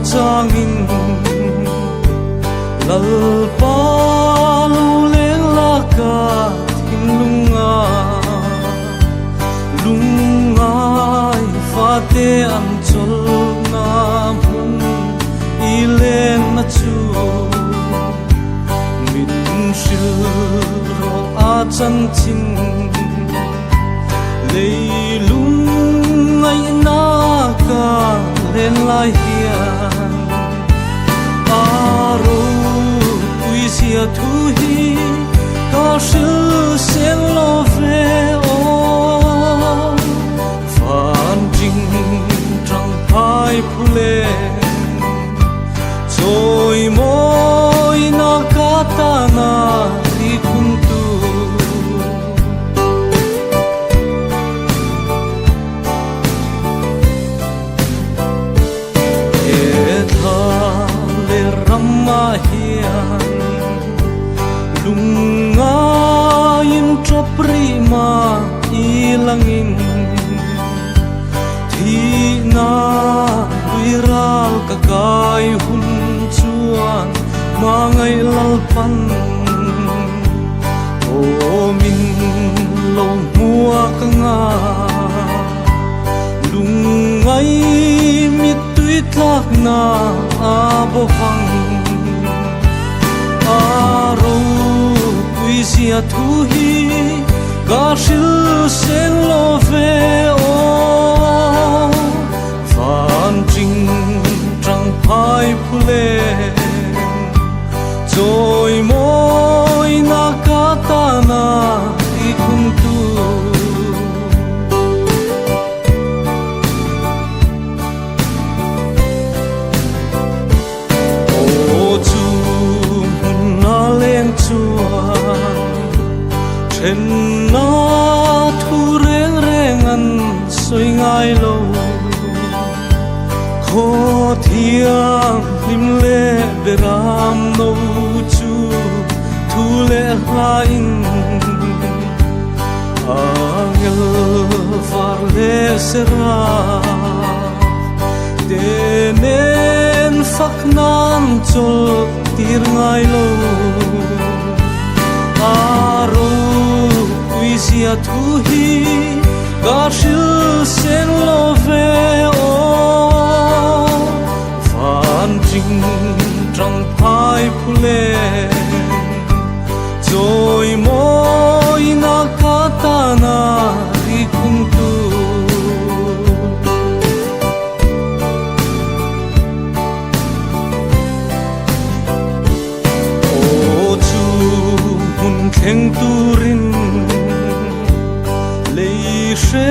changin lal pa lu leng la ka thim lunga fa te an chol na mun i leng na chu min shil ro a chan chin leilung ngai na ka len lai hian aro puisia thu hi ka shil sen lo ve o phan jing trăng phai phule rồi môi na kata na di kuntu Ramma hian lunga in choprima ilangin thi na viral ka kai hun chuan mangai lalpan o min lo mua ka nga lungai mit tuit lak na abo phang aro puisia thu hi ka shil sen lo ve o phan jing trăng phai phule rồi môi na kata na i khung tu trên na thu reng reng an soi ngai lo kho thiang lim le beram no chu thu le hain angel var le sera tenen phak nan chol tir ngai lo aro puisia thu hi ka shil sen lo ve o phan jing trăng phai phule rồi môi na kata na ri khung tu o chu hun kheng turin she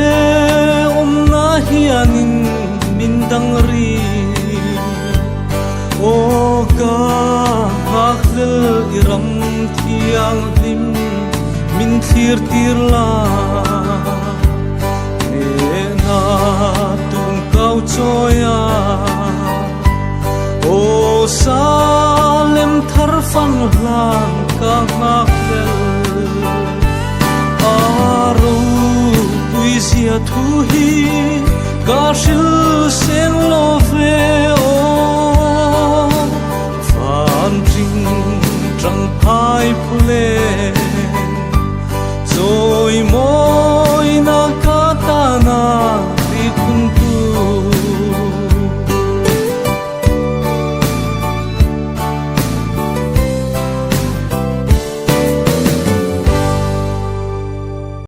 na hianin min dang ri o ka hakhl iram thiang lim min thir tir la ne na tung kau choya o salem thar fan hlang ka hakhl aro puisia thu hi ka shil sen lo ve